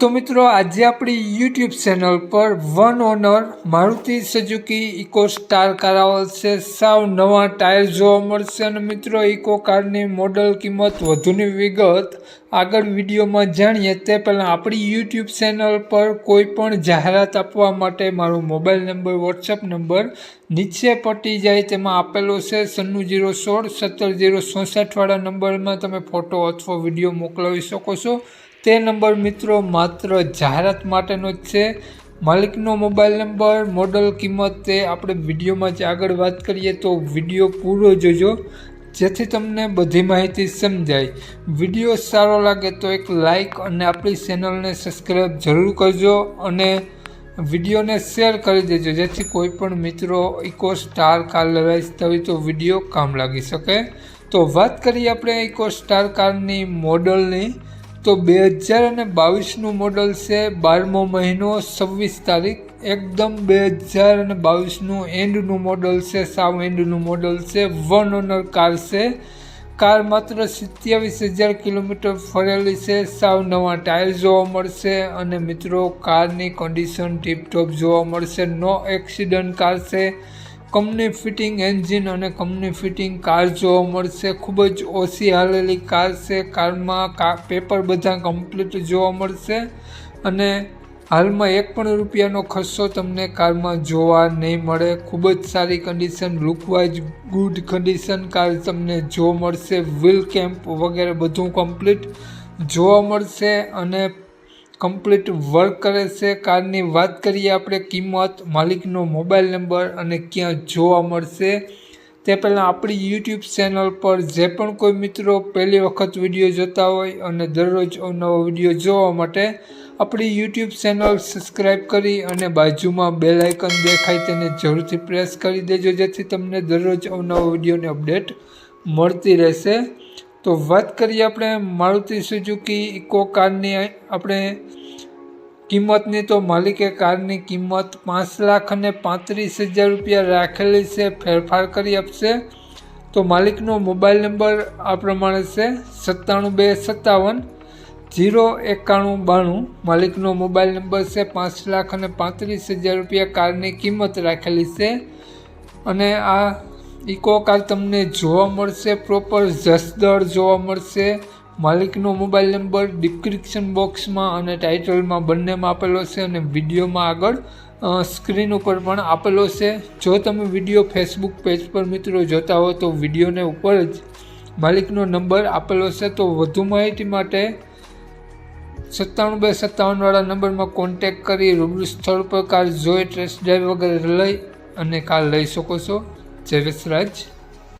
તો મિત્રો આજે આપણી યુટ્યુબ ચેનલ પર one owner Maruti Suzuki Eeco star car આવેલ છે। સાવ નવા ટાયર જોવા મળશે અને મિત્રો ઇકો કારની મોડલ કિંમત વધુની વિગત આગળ વિડીયોમાં જાણીએ તે પહેલાં આપણી યુટ્યુબ ચેનલ પર કોઈ પણ જાહેરાત આપવા માટે મારો મોબાઈલ નંબર વોટ્સઅપ નંબર નીચે પટી જાય તેમાં આપેલો છે 96 016 17 064 વાળા નંબરમાં તમે ફોટો અથવા વિડીયો મોકલાવી શકો છો। તે નંબર મિત્રો માત્ર જાહેરાત માટેનો જ છે। માલિકનો મોબાઈલ નંબર મોડલ કિંમત તે આપણે વિડીયોમાં જ આગળ વાત કરીએ તો વિડીયો પૂરો જોજો જેથી તમને બધી માહિતી સમજાય। વિડીયો સારો લાગે તો એક લાઈક અને આપણી ચેનલને સબસ્ક્રાઈબ જરૂર કરજો અને વિડીયોને શેર કરી દેજો જેથી કોઈ પણ મિત્રો ઇકો સ્ટાર કાર લેવા ઈચ્છતા હોય તો વિડીયો કામ લાગી શકે। તો વાત કરીએ આપણે ઇકો સ્ટાર કારની મોડલની તો 2022નું મોડલ છે। 12મો મહિનો 26 તારીખ એકદમ 2022નું એન્ડનું મોડલ છે, સાવ એન્ડનું મોડલ છે। વન ઓનર કાર છે। કાર માત્ર 27,000 કિલોમીટર ફરેલી છે। સાવ નવા ટાયર જોવા મળશે અને મિત્રો કારની કન્ડિશન ટીપટોપ જોવા મળશે। નો એક્સિડન્ટ કાર છે। કંપની ફિટિંગ એન્જિન અને કંપની ફિટિંગ કાર જોવા મળશે। ખૂબ જ ઓછી હાલેલી કાર છે। કારમાં પેપર બધા કમ્પ્લીટ જોવા મળશે અને હાલમાં એક પણ રૂપિયાનો ખર્ચો તમને કારમાં જોવા નહીં મળે। ખૂબ જ સારી condition, lookwise good condition car તમને જોવા મળશે। વ્હીલ કેમ્પ વગેરે બધું કમ્પ્લીટ જોવા મળશે અને કમ્પ્લીટ વર્ક કરે છે। કારની વાત કરીએ આપણે કિંમત, માલિકનો મોબાઈલ નંબર અને ક્યાં જોવા મળશે તે પહેલાં આપણી યુટ્યુબ ચેનલ પર જે પણ કોઈ મિત્રો પહેલી વખત વિડીયો જોતા હોય અને દરરોજ નવો વિડીયો જોવા માટે આપણી યુટ્યુબ ચેનલ સબસ્ક્રાઈબ કરી અને બાજુમાં બેલ આઇકન દેખાય તેને જરૂરથી પ્રેસ કરી દેજો જેથી તમને દરરોજ નવો વિડીયોની અપડેટ મળતી રહેશે। તો વાત કરીએ આપણે મારુતિ સુઝુકી ઇકો કારની આપણે કિંમતની તો માલિકે કારની કિંમત 5,35,000 રૂપિયા રાખેલી છે। ફેરફાર કરી આપશે। તો માલિકનો મોબાઈલ નંબર આ પ્રમાણે છે 97 57 09192। માલિકનો મોબાઈલ નંબર છે। 5,35,000 રૂપિયા કારની કિંમત રાખેલી છે અને આ ઇકો કાર તમને જોવા મળશે પ્રોપર જસદણ જોવા મળશે। માલિકનો મોબાઈલ નંબર ડિસ્ક્રિપ્શન બોક્સમાં અને ટાઇટલમાં બંનેમાં આપેલો છે અને વિડીયોમાં આગળ સ્ક્રીન ઉપર પણ આપેલો છે। જો તમે વિડીયો ફેસબુક પેજ પર મિત્રો જોતા હો તો વિડીયોને ઉપર જ માલિકનો નંબર આપેલો છે। તો વધુ માહિતી માટે 97 વાળા નંબરમાં કોન્ટેક કરી રૂબરૂ સ્થળ પર કાર જોઈ ટેસ્ટ ડ્રાઈવ વગેરે લઈ અને કાર લઈ શકો છો। જય વસરાજ।